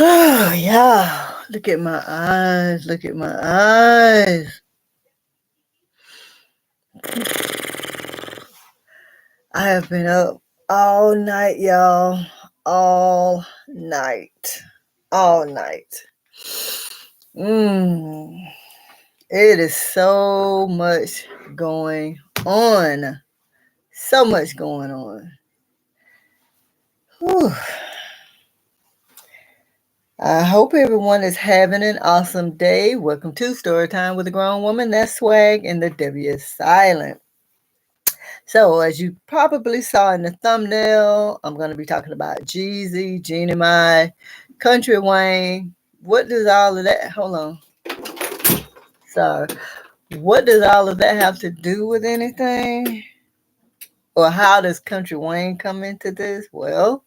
Oh, yeah. Look at my eyes. Look at my eyes. I have been up all night, y'all. All night. All night. Mmm. It is so much going on. So much going on. Whew. I hope everyone is having an awesome day. Welcome to Storytime with a Grown Woman. That's swag and the W is silent. So, as you probably saw in the thumbnail, I'm going to be talking about Jeezy, Jeannie Mai, Country Wayne. What does all of that? Hold on. Sorry. What does all of that have to do with anything? Or how does Country Wayne come into this? Well,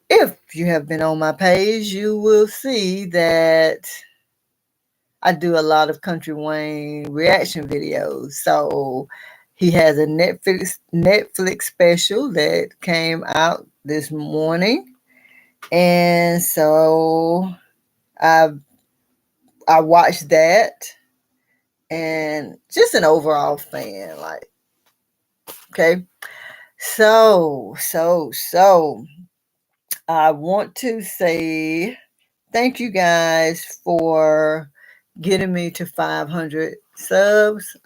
if you have been on my page, you will see that I do a lot of Country Wayne reaction videos. So he has a Netflix special that came out this morning. And so I I watched that and just an overall fan, like, okay. So I want to say thank you guys for getting me to 500 subs.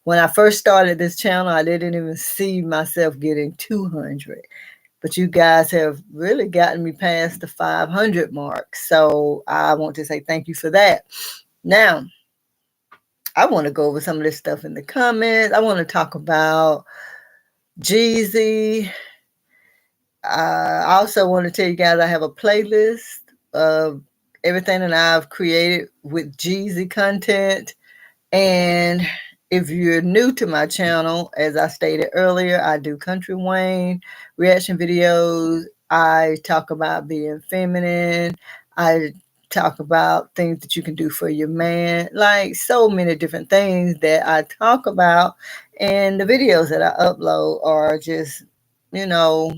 When I first started this channel, I didn't even see myself getting 200. But you guys have really gotten me past the 500 mark. So I want to say thank you for that. Now, I want to go over some of this stuff in the comments. I want to talk about Jeezy. I also want to tell you guys I have a playlist of everything that I've created with Jeezy content. And if you're new to my channel, as I stated earlier, I do Country Wayne reaction videos. I talk about being feminine. I talk about things that you can do for your man, like so many different things that I talk about. And the videos that I upload are just, you know,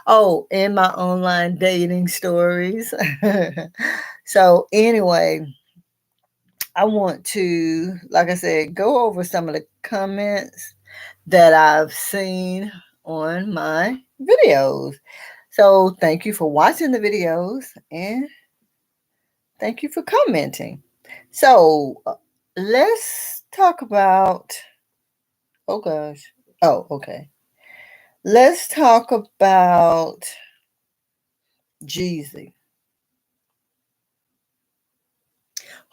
oh, and my online dating stories. So anyway, I want to, like I said, go over some of the comments that I've seen on my videos. So thank you for watching the videos and thank you for commenting. So let's talk about, oh gosh. Oh, okay. Let's talk about Jeezy.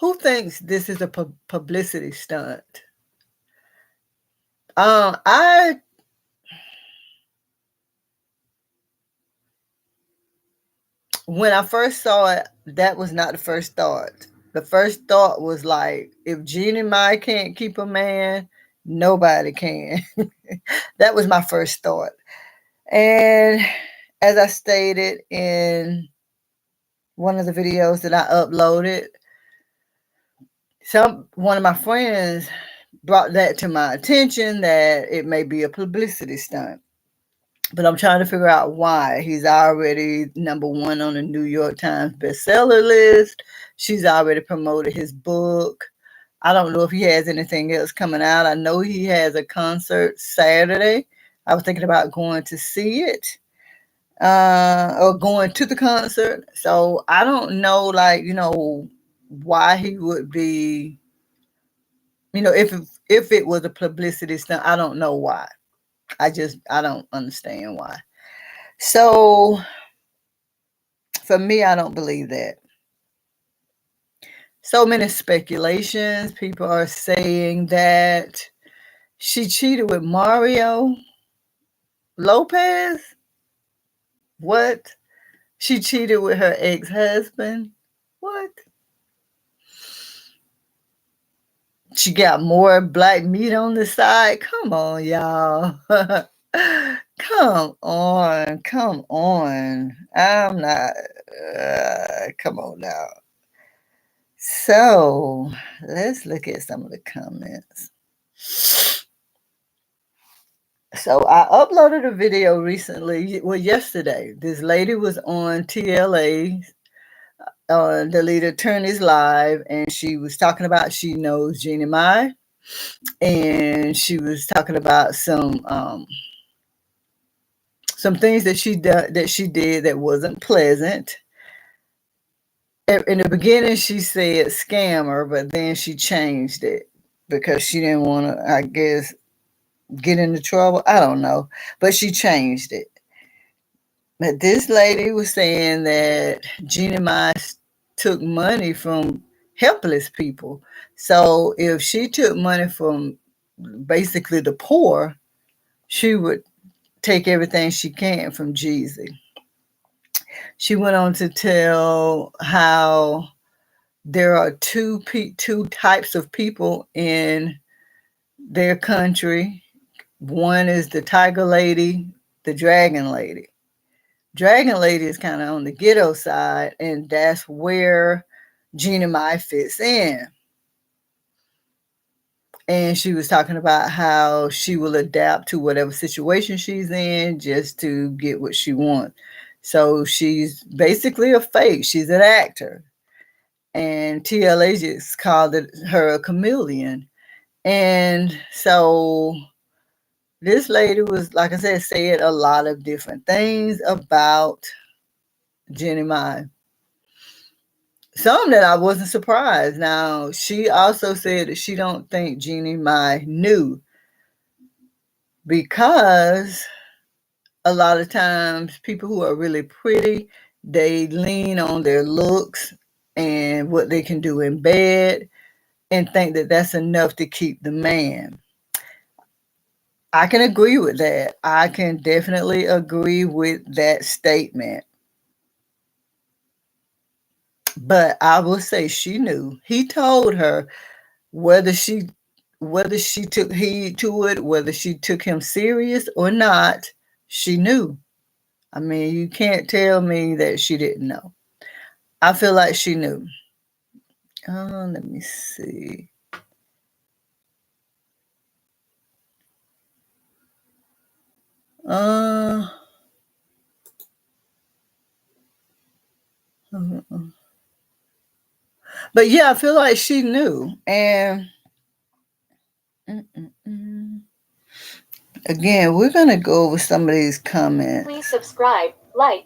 Who thinks this is a publicity stunt? I When I first saw it, that was not the first thought. The first thought was like, if Jeannie Mai can't keep a man, nobody can. That was my first thought. And as I stated in one of the videos that I uploaded, one of my friends brought that to my attention that it may be a publicity stunt. But I'm trying to figure out why. He's already #1 on the New York Times bestseller list. She's already promoted his book. I don't know if he has anything else coming out. I know he has a concert Saturday. I was thinking about going to see it or going to the concert. So I don't know, like, why he would be, if it was a publicity stunt, I don't know why. I don't understand why. So for me, I don't believe that. So many speculations. People are saying that she cheated with Mario Lopez. What? She cheated with her ex-husband. What? She got more black meat on the side. Come on, y'all. Come on. Come on. I'm not. Come on now. So let's look at some of the comments. So I uploaded a video recently, well, yesterday. This lady was on TLA the leader turned his live, and she was talking about she knows Jeannie Mai, and she was talking about some things that she did that wasn't pleasant. In the beginning, she said scammer, but then she changed it because she didn't want to, I guess, get into trouble. I don't know, but she changed it. But this lady was saying that Jeannie Mai took money from helpless people. So if she took money from basically the poor, she would take everything she can from Jeezy. She went on to tell how there are two types of people in their country. One is the tiger lady, the dragon lady. Dragon lady is kind of on the ghetto side, and that's where Jeannie Mai fits in. And she was talking about how she will adapt to whatever situation she's in just to get what she wants. So she's basically a fake. She's an actor. And TLA just called her a chameleon. And so this lady was, like I said a lot of different things about Jeannie Mai. Some that I wasn't surprised. Now, she also said that she don't think Jeannie Mai knew because a lot of times people who are really pretty, they lean on their looks and what they can do in bed and think that that's enough to keep the man. I can agree with that. I can definitely agree with that statement. But I will say she knew. He told her whether she took heed to it, whether she took him serious or not, she knew. I mean, you can't tell me that she didn't know. I feel like she knew. Let me see. Uh, but yeah, I feel like she knew. And again, we're gonna go over some of these comments. Please subscribe, like.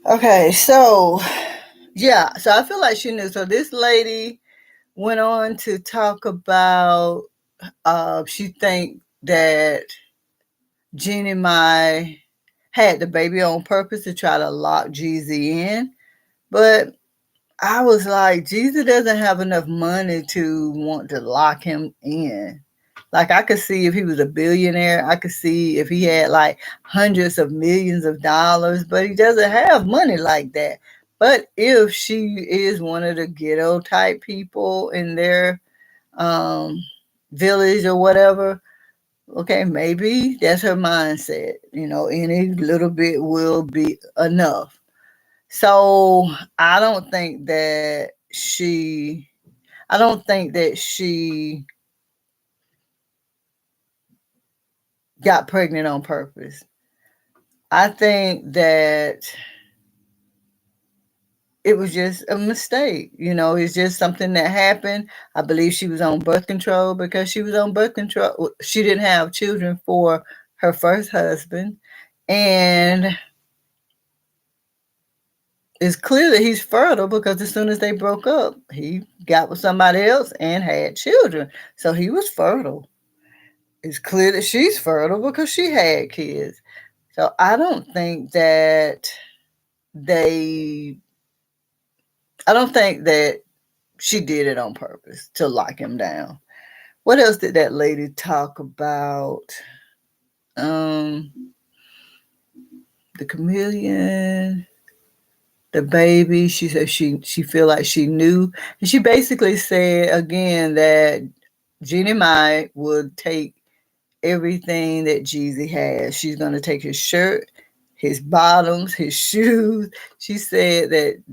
Okay, so yeah, so I feel like she knew. So this lady went on to talk about she think that Jeannie Mai had the baby on purpose to try to lock Jeezy in. But I was like, Jeezy doesn't have enough money to want to lock him in. Like, I could see if he was a billionaire, I could see if he had like hundreds of millions of dollars, but he doesn't have money like that. But if she is one of the ghetto type people in their um, village or whatever, okay, maybe that's her mindset. Any little bit will be enough. So I don't think that she got pregnant on purpose. I think that it was just a mistake. It's just something that happened. I believe she was on birth control because she was on birth control. She didn't have children for her first husband. And it's clear that he's fertile because as soon as they broke up, he got with somebody else and had children. So he was fertile. It's clear that she's fertile because she had kids. So they, I don't think that she did it on purpose to lock him down. What else did that lady talk about? Um, the chameleon, the baby. She said she feel like she knew, and she basically said again that Jeannie Mai would take everything that Jeezy has. She's gonna take his shirt, his bottoms, his shoes. She said that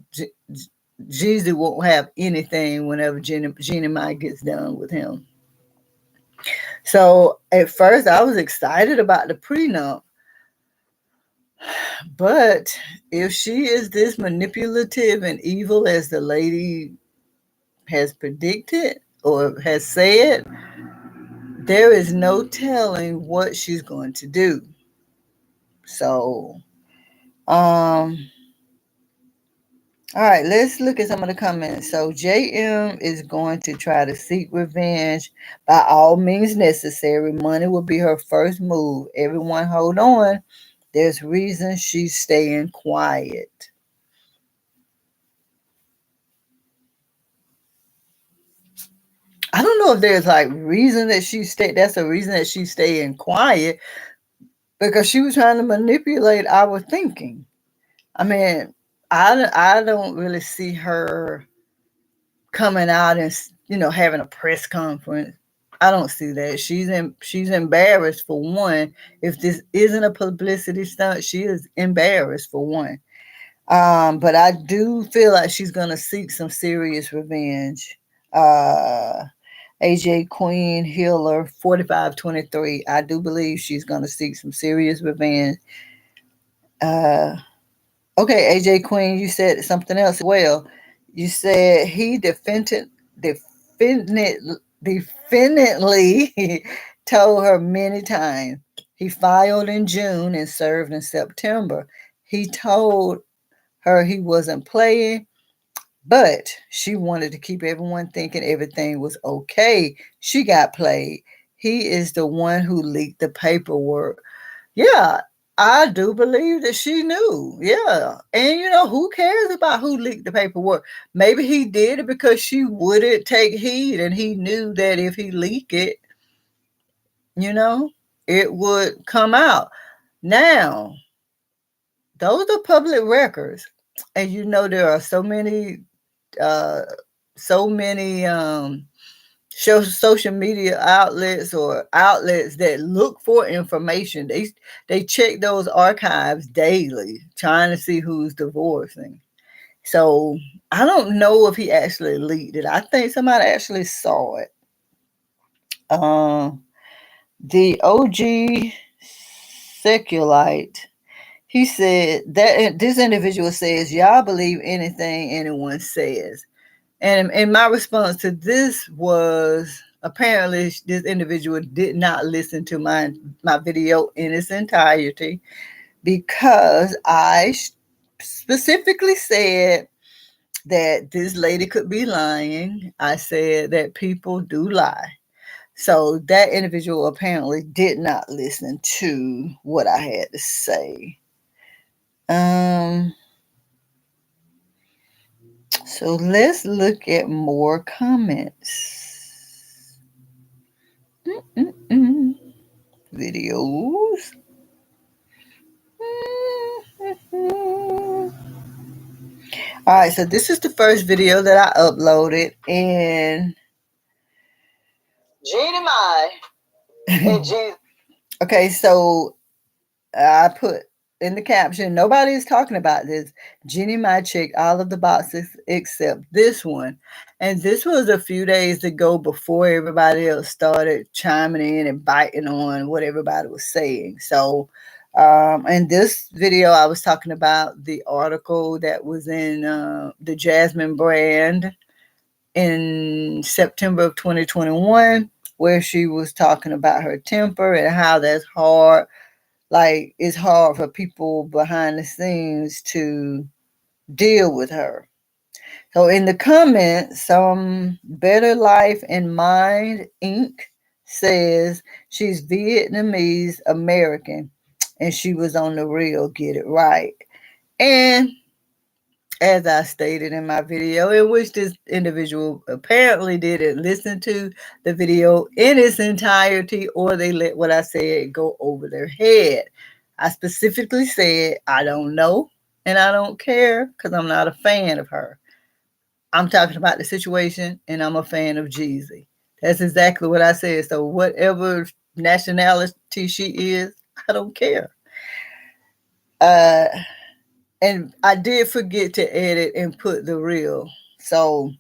Jeezy won't have anything whenever Jeannie Mai gets done with him. So at first I was excited about the prenup, but if she is this manipulative and evil as the lady has predicted or has said, there is no telling what she's going to do. So, all right, let's look at some of the comments. So, JM is going to try to seek revenge by all means necessary. Money will be her first move. Everyone, hold on. There's reason she's staying quiet. I don't know if there's like reason that that's a reason that she's staying quiet because she was trying to manipulate our thinking. I mean, I don't really see her coming out and having a press conference. I don't see that. She's embarrassed for one. If this isn't a publicity stunt, she is embarrassed for one. But I do feel like she's gonna seek some serious revenge. Uh, AJ Queen Healer 4523. I do believe she's gonna seek some serious revenge. Uh, Okay, AJ Queen, you said something else as well. You said he definitely told her many times. He filed in June and served in September. He told her he wasn't playing, but she wanted to keep everyone thinking everything was okay. She got played. He is the one who leaked the paperwork. Yeah, I do believe that she knew. Yeah. And who cares about who leaked the paperwork? Maybe he did it because she wouldn't take heed and he knew that if he leaked it, you know, it would come out. Now, those are public records. And there are uh so many social media outlets or outlets that look for information. They check those archives daily, trying to see who's divorcing. So I don't know if he actually leaked it. I think somebody actually saw it. Um, the OG seculite, he said that this individual says, "Y'all believe anything anyone says." And my response to this was apparently this individual did not listen to my video in its entirety because I specifically said that this lady could be lying. I said that people do lie. So that individual apparently did not listen to what I had to say. Um, so let's look at more comments. Mm-mm. Videos. All right, so this is the first video that I uploaded, and Jeannie Mai and Jeezy. Okay, so I put in the caption, nobody is talking about this. Jeannie Mai checked all of the boxes except this one. And this was a few days ago before everybody else started chiming in and biting on what everybody was saying. So in this video, I was talking about the article that was in the Jasmine brand in September of 2021, where she was talking about her temper and how that's hard. Like, it's hard for people behind the scenes to deal with her. So in the comments, some Better Life in Mind Inc. says she's Vietnamese American and she was on the real Get It Right. And as I stated in my video, in which this individual apparently didn't listen to the video in its entirety, or they let what I said go over their head. I specifically said, I don't know and I don't care because I'm not a fan of her. I'm talking about the situation and I'm a fan of Jeezy. That's exactly what I said. So whatever nationality she is, I don't care. Uh, And I did forget to edit and put the reel. So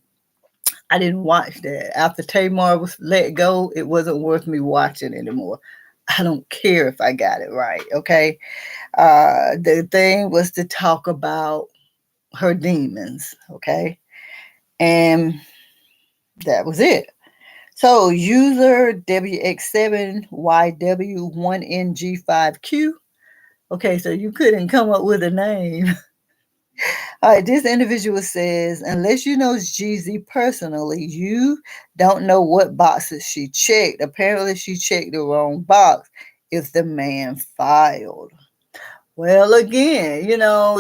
I didn't watch that. After Tamar was let go, it wasn't worth me watching anymore. I don't care if I got it right, okay? The thing was to talk about her demons, okay? And that was it. So user WX7YW1NG5Q. Okay, so you couldn't come up with a name. All right, this individual says, unless you know Jeezy personally, you don't know what boxes she checked. Apparently, she checked the wrong box if the man filed. Well, again,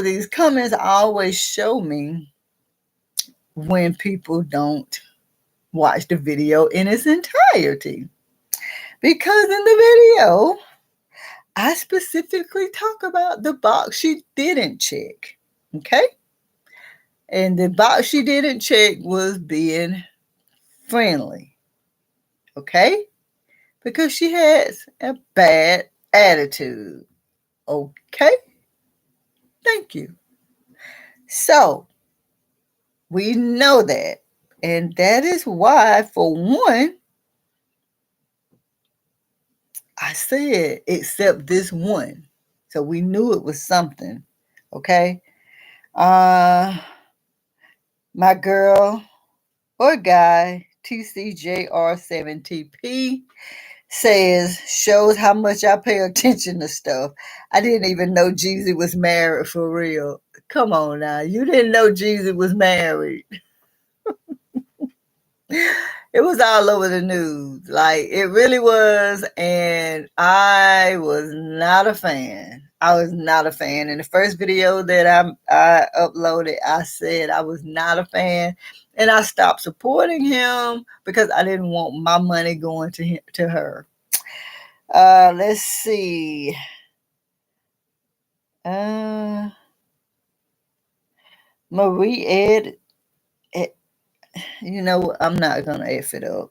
these comments always show me when people don't watch the video in its entirety. Because in the video, I specifically talk about the box she didn't check. Okay? And the box she didn't check was being friendly. Okay? Because she has a bad attitude. Okay? Thank you. So, we know that. And that is why, for one, I said, except this one. So we knew it was something. Okay? My girl or guy, TCJR7TP, says, shows how much I pay attention to stuff. I didn't even know Jeezy was married for real. Come on now. You didn't know Jeezy was married. It was all over the news. Like, it really was. And I was not a fan. I was not a fan. In the first video that I uploaded, I said I was not a fan. And I stopped supporting him because I didn't want my money going to her. Let's see. Marie Ed, I'm not gonna F it up.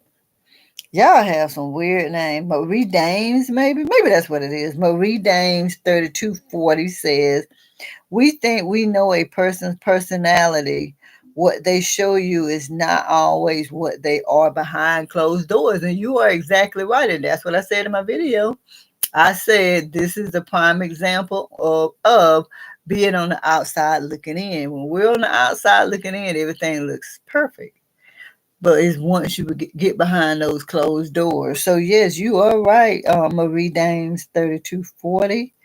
Y'all have some weird name. Marie Dames, maybe that's what it is. Marie Dames 3240 says, we think we know a person's personality. What they show you is not always what they are behind closed doors. And you are exactly right. And that's what I said in my video. I said this is the prime example of being on the outside looking in. When we're on the outside looking in, everything looks perfect. But it's once you get behind those closed doors. So yes, you are right, Marie Dames 3240.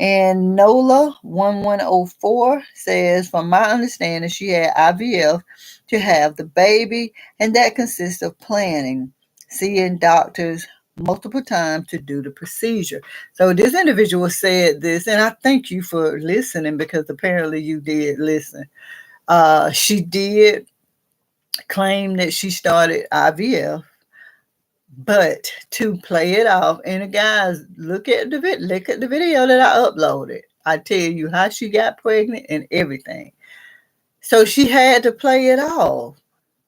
And Nola 1104 says, from my understanding, she had IVF to have the baby, and that consists of planning, seeing doctors multiple times to do the procedure. So this individual said this, and I thank you for listening because apparently you did listen. She did claim that she started IVF, but to play it off, and guys, look at the video that I uploaded. I tell you how she got pregnant and everything. So she had to play it off.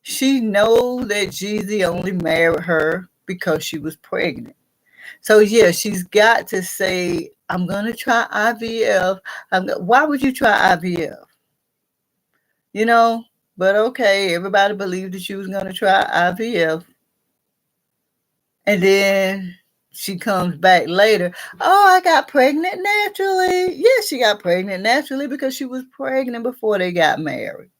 She knows that Jeezy only married her because she was pregnant. So yeah, she's got to say, I'm gonna try IVF. Why would you try IVF? But okay, everybody believed that she was gonna try IVF. And then she comes back later. Oh, I got pregnant naturally. Yes, she got pregnant naturally because she was pregnant before they got married.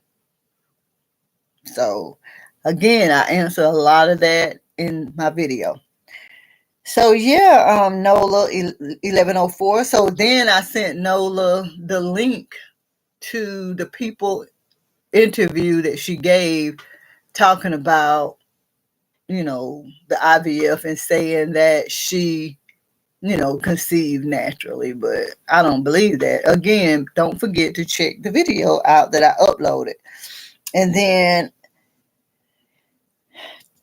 So, again, I answer a lot of that in my video. So, yeah, Nola 1104. So then I sent Nola the link to the people interview that she gave talking about, the IVF and saying that she conceived naturally, but I don't believe that. Again, don't forget to check the video out that I uploaded. And then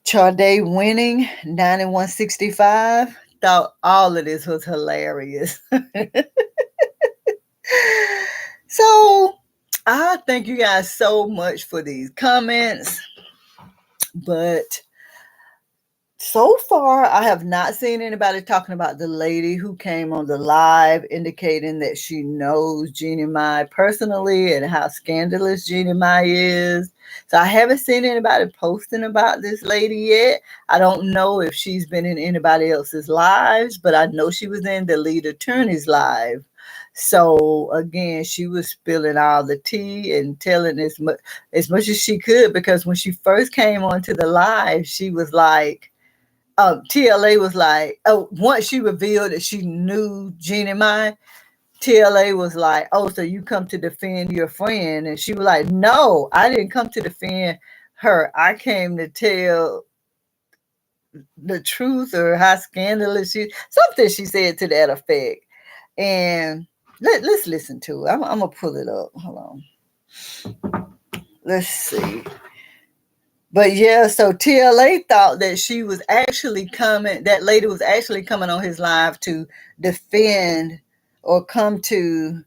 Charday Winning 9165 thought all of this was hilarious. So I thank you guys so much for these comments, but So far, I have not seen anybody talking about the lady who came on the live indicating that she knows Jeannie Mai personally and how scandalous Jeannie Mai is. So I haven't seen anybody posting about this lady yet. I don't know if she's been in anybody else's lives, but I know she was in the lead attorney's live. So again, she was spilling all the tea and telling as much as she could, because when she first came onto the live, she was like, TLA was like, oh, once she revealed that she knew Jeannie Mai, TLA was like, oh, so you come to defend your friend? And she was like, no, I didn't come to defend her. I came to tell the truth, or how scandalous something she said to that effect. And let's listen to it. I'm going to pull it up. Hold on. Let's see. But yeah, so TLA thought that she was actually coming, that lady was actually coming on his live to defend or come to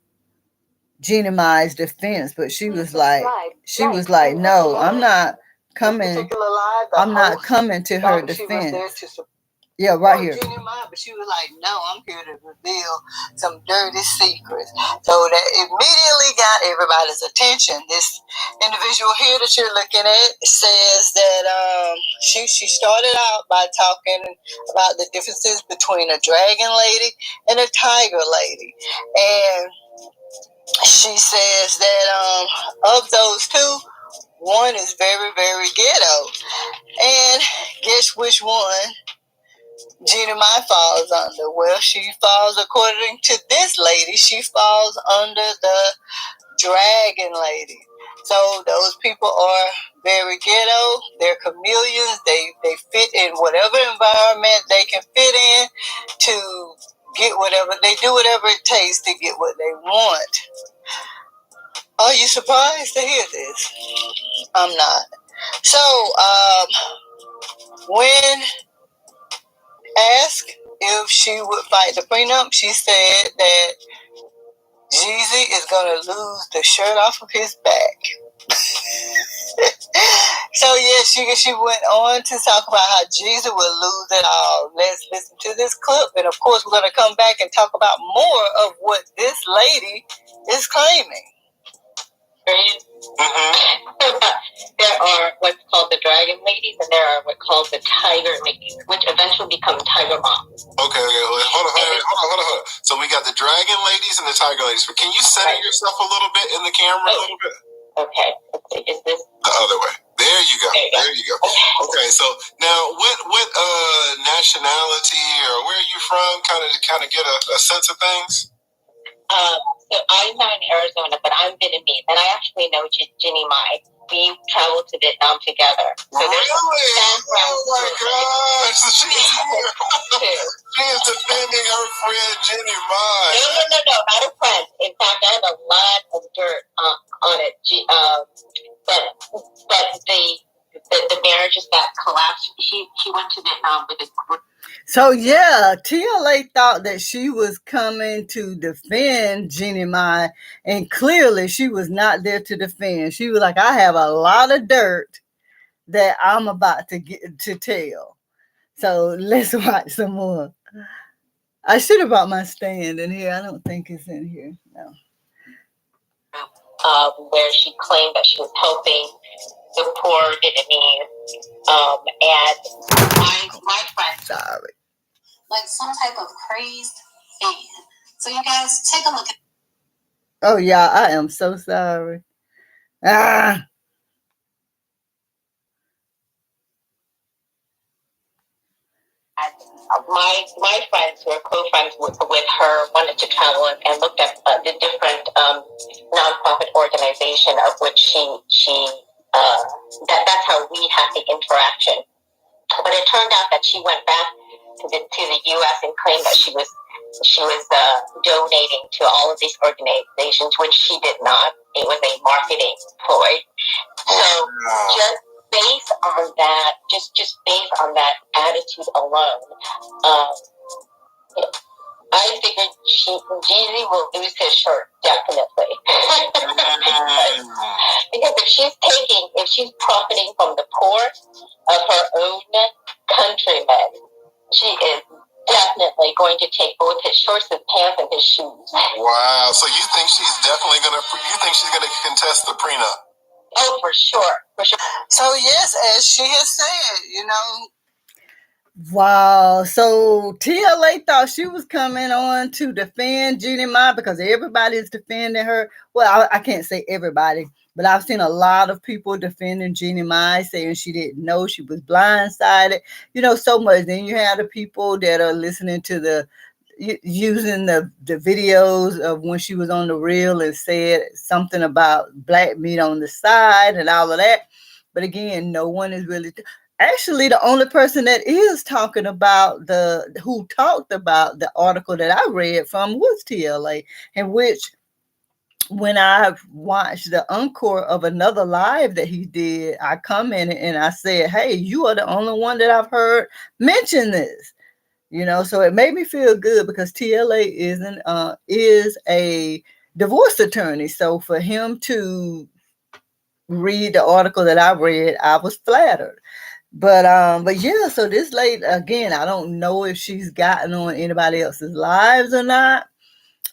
Jeannie Mai's defense. But she was like, no, I'm not coming. I'm not coming to her defense. Yeah, right here. Jeannie Mai, but she was like, no, I'm here to reveal some dirty secrets. So that immediately got everybody's attention. This individual here that you're looking at says that she started out by talking about the differences between a dragon lady and a tiger lady. And she says that of those two, one is very, very ghetto. And guess which one Jeannie Mai falls under? Well, she falls, according to this lady, she falls under the dragon lady. So those people are very ghetto. They're chameleons. They fit in whatever environment they can fit in to get whatever. They do whatever it takes to get what they want. Are you surprised to hear this? I'm not. So, when asked if she would fight the prenup, she said that Jeezy is going to lose the shirt off of his back. So yeah, she went on to talk about how Jeezy will lose it all. Let's listen to this clip, and of course we're going to come back and talk about more of what this lady is claiming. There are what's called the dragon ladies, and there are what's called the tiger ladies, which eventually become tiger moms. Okay, hold on. So we got the dragon ladies and the tiger ladies. But can you center yourself a little bit in the camera a little bit? Okay, is this the other way? There you go. There you go. Okay, so now what nationality or where are you from? Kind of get a sense of things. So I'm not in Arizona, but I'm Vietnamese, and I actually know Jeannie Mai. We traveled to Vietnam together. So really? Oh my gosh! So she is defending her friend Jeannie Mai. No, not a friend. In fact, I have a lot of dirt on it. But the marriages that collapsed. She went to Vietnam with a group. So yeah, TLA thought that she was coming to defend Jeannie Mai, and clearly she was not there to defend. She was like, I have a lot of dirt that I'm about to get to tell. So let's watch some more. I should have brought my stand in here. I don't think it's in here. No. Where she claimed that she was helping the poor Vietnamese, and my friend, sorry, like some type of crazed fan. So you guys take a look at. Oh yeah, I am so sorry. My friends who are co-friends with her wanted to travel and looked at the different nonprofit organization of which she that's how we had the interaction. But it turned out that she went back to the U.S. and claimed that she was donating to all of these organizations, which she did not. It was a marketing ploy. So just based on that, just based on that attitude alone, I figured Jeezy will lose his shirt, definitely. Because if she's profiting from the poor of her own countryman, she is definitely going to take both his shorts, his pants, and his shoes. Wow. So you think she's definitely gonna? You think she's gonna contest the prenup? Oh, for sure, for sure. So yes, as she has said, you know. Wow. So TLA thought she was coming on to defend Jeannie Mai because everybody is defending her. Well, I can't say everybody, but I've seen a lot of people defending Jeannie Mai, saying she didn't know, she was blindsided, you know, so much. Then you have the people that are listening to using the videos of when she was on the reel and said something about black meat on the side and all of that. But again, no one is really actually the only person that is talking about who talked about the article that I read from was TLA, in which when I watched the encore of another live that he did, I commented and I said, hey, you are the only one that I've heard mention this. You know, so it made me feel good because TLA is a divorce attorney. So for him to read the article that I read, I was flattered. But yeah, so this lady again, I don't know if she's gotten on anybody else's lives or not,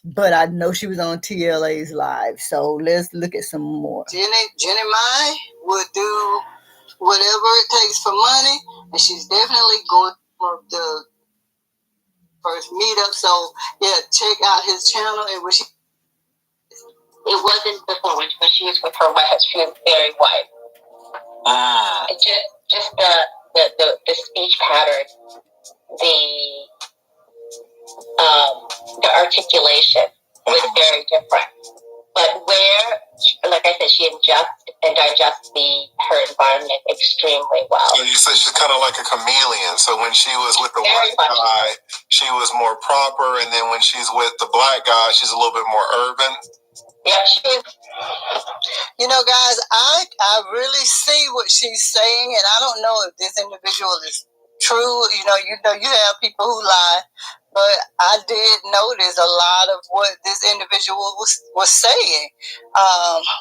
but I know she was on TLA's live. So let's look at some more. Jeannie Mai would do whatever it takes for money, and she's definitely going for the first meetup. So yeah, check out his channel. It wasn't before when she was with her wife. She was very white. Just the speech pattern, the articulation was very different. But like I said, she adjusts and digests her environment extremely well. So you said she's kind of like a chameleon. So when she was with the white guy, she was more proper, and then when she's with the black guy, she's a little bit more urban. Yeah, she is. You know, guys, I really see what she's saying, and I don't know if this individual is true. You know, you have people who lie, but I did notice a lot of what this individual was saying.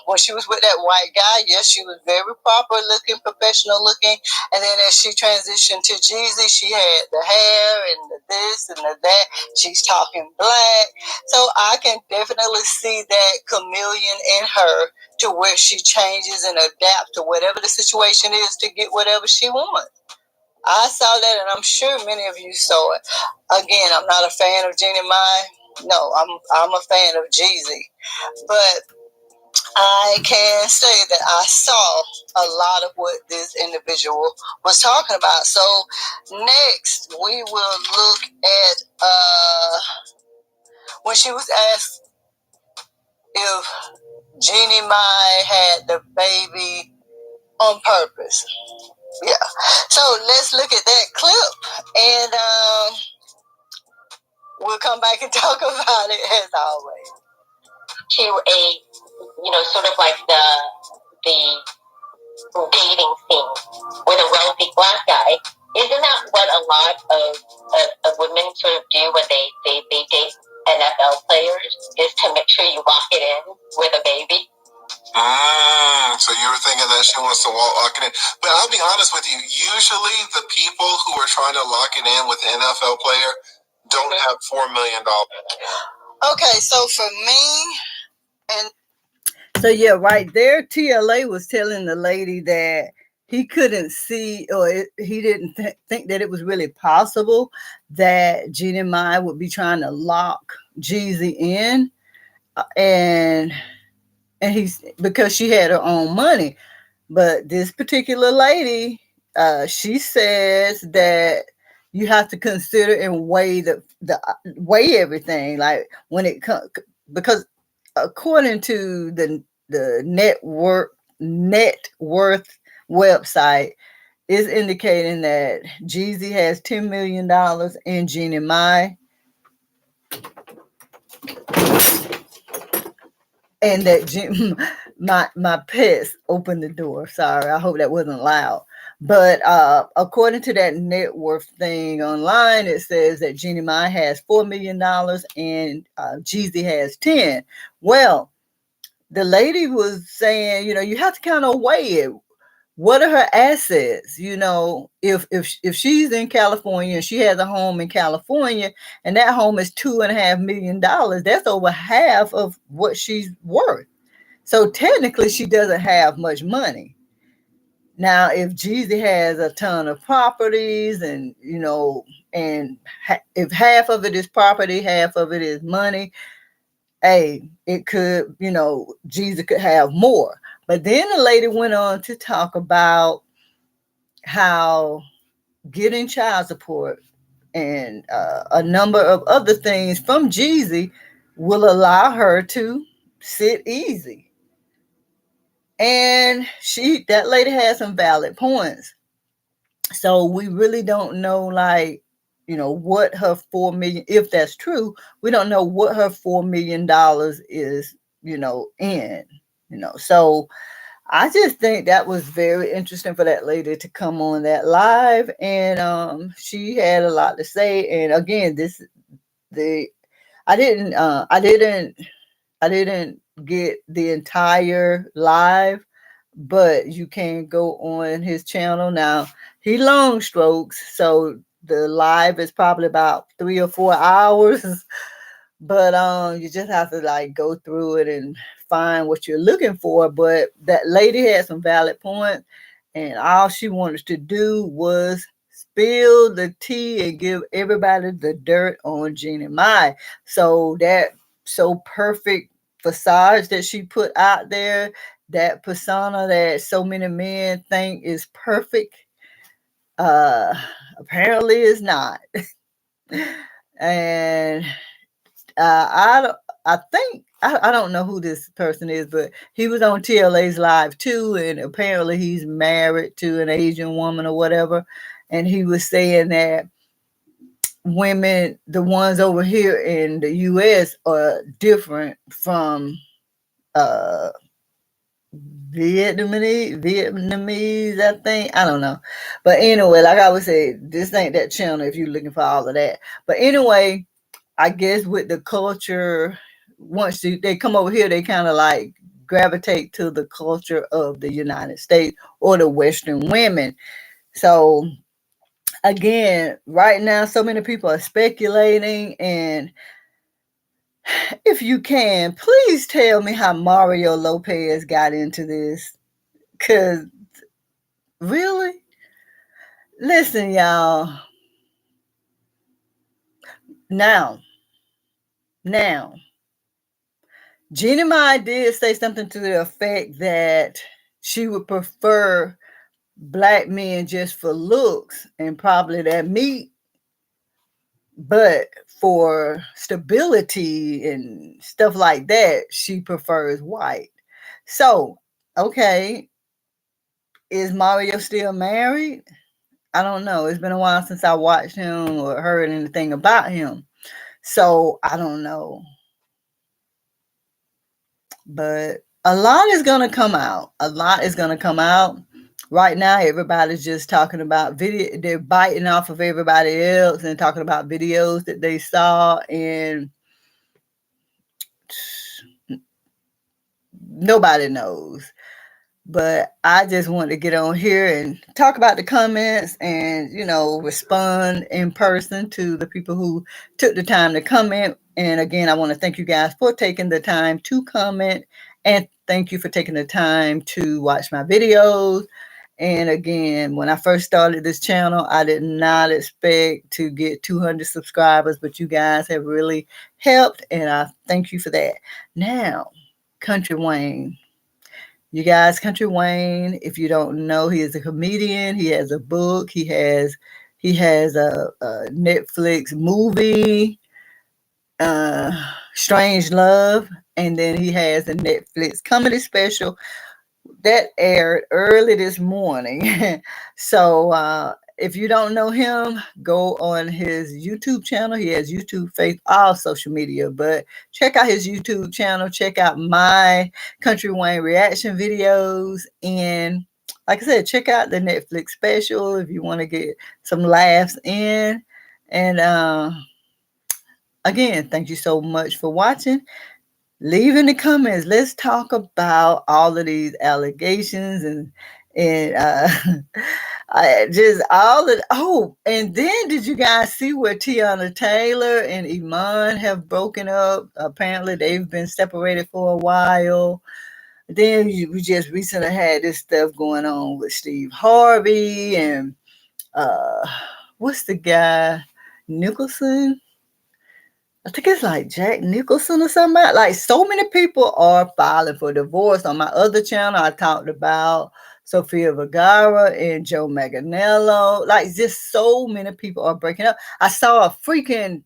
When she was with that white guy, yes, she was very proper looking, professional looking, and then as she transitioned to Jeezy, she had the hair and the this and the that. She's talking black, so I can definitely see that chameleon in her, to where she changes and adapts to whatever the situation is to get whatever she wants. I saw that, and I'm sure many of you saw it. Again, I'm not a fan of Jeannie Mai. No, I'm a fan of Jeezy. But I can say that I saw a lot of what this individual was talking about. So next, we will look at when she was asked if Jeannie Mai had the baby on purpose. Yeah. So let's look at that clip, and we'll come back and talk about it as always. To sort of like the dating scene with a wealthy black guy. Isn't that what a lot of women sort of do when they date NFL players, is to make sure you lock it in with a baby? So you were thinking that she wants to lock it in. But I'll be honest with you, usually the people who are trying to lock it in with an NFL player don't have $4 million. Okay, so for me, and so yeah, right there, TLA was telling the lady that he couldn't see, or he didn't think that it was really possible that Jeannie Mai would be trying to lock Jeezy in, and he's because she had her own money. But this particular lady, she says that you have to consider and weigh weigh everything, like when it comes, because according to the net worth website, is indicating that Jeezy has $10 million in Jeannie Mai, and that my pets opened the door. Sorry, I hope that wasn't loud. But according to that net worth thing online, it says that Jeannie Mai has $4 million and Jeezy has 10. Well, the lady was saying, you have to kind of weigh it. what are her assets? If she's in California and she has a home in California and that home is $2.5 million, that's over half of what she's worth. So technically, she doesn't have much money. Now, if Jeezy has a ton of properties, and if half of it is property, half of it is money, hey, it could, Jeezy could have more. But then the lady went on to talk about how getting child support and a number of other things from Jeezy will allow her to sit easy. And that lady had some valid points. So we really don't know, like, what her 4 million, if that's true, we don't know what her $4 million is, in, so I just think that was very interesting for that lady to come on that live, and she had a lot to say. And again, the I didn't get the entire live, but you can go on his channel now. He long strokes, so the live is probably about 3 or 4 hours. But you just have to like go through it and find what you're looking for. But that lady had some valid points, and all she wanted to do was spill the tea and give everybody the dirt on Jeannie Mai. So that so perfect facade that she put out there, that persona that so many men think is perfect, uh apparently is not. And I don't. I think I don't know who this person is, but he was on TLA's live too, and apparently he's married to an Asian woman or whatever. And he was saying that women, the ones over here in the U.S., are different from uh, Vietnamese, I think. I don't know, but anyway, like I would say, this ain't that channel if you're looking for all of that. But anyway, I guess with the culture, once they come over here, they kind of like gravitate to the culture of the United States or the Western women. So again, right now, so many people are speculating. And if you can, please tell me how Mario Lopez got into this. Because really, listen, y'all. Now, now, Jeannie Mai did say something to the effect that she would prefer black men just for looks and probably that meat, but for stability and stuff like that, she prefers white. So, okay, is Mario still married? I don't know. It's been a while since I watched him or heard anything about him. So, I don't know. But a lot is going to come out. A lot is going to come out. Right now, everybody's just talking about video. They're biting off of everybody else and talking about videos that they saw, and nobody knows. But I just want to get on here and talk about the comments and, respond in person to the people who took the time to comment. And again, I want to thank you guys for taking the time to comment, and thank you for taking the time to watch my videos. And again, when I first started this channel, I did not expect to get 200 subscribers, but you guys have really helped, and I thank you for that. Now, Kountry Wayne. You guys, Kountry Wayne, if you don't know, he is a comedian. He has a book. He has a Netflix movie, uh, Strange Love, and then he has a Netflix comedy special that aired early this morning. So if you don't know him, go on his YouTube channel. He has YouTube, Faith, all social media. But check out his YouTube channel. Check out my Kountry Wayne reaction videos. And like I said, check out the Netflix special if you want to get some laughs in. And again, thank you so much for watching. Leave in the comments. Let's talk about all of these allegations And I just all of and then did you guys see where Tiana Taylor and Iman have broken up? Apparently they've been separated for a while. Then we just recently had this stuff going on with Steve Harvey and uh what's the guy Nicholson? I think it's like Jack Nicholson or something. Like so many people are filing for divorce. On my other channel, I talked about Sofia Vergara and Joe Manganiello. Like just so many people are breaking up. I saw a freaking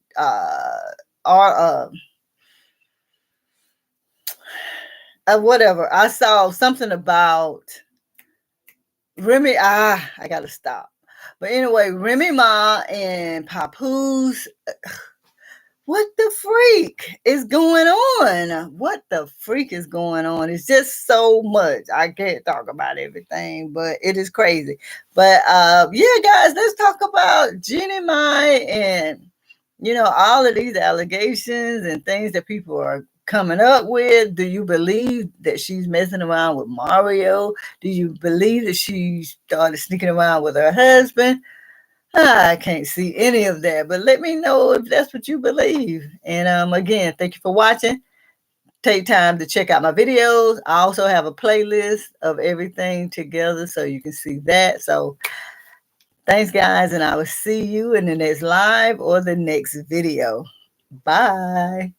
whatever. I saw something about Remy. I gotta stop. But anyway, Remy Ma and Papoose. What the freak is going on? What the freak is going on? It's just so much. I can't talk about everything, but it is crazy. But yeah, guys, let's talk about Jeannie Mai and all of these allegations and things that people are coming up with. Do you believe that she's messing around with Mario? Do you believe that she started sneaking around with her husband? I can't see any of that, but let me know if that's what you believe. And again, thank you for watching. Take time to check out my videos. I also have a playlist of everything together so you can see that. So thanks, guys, and I will see you in the next live or the next video. Bye.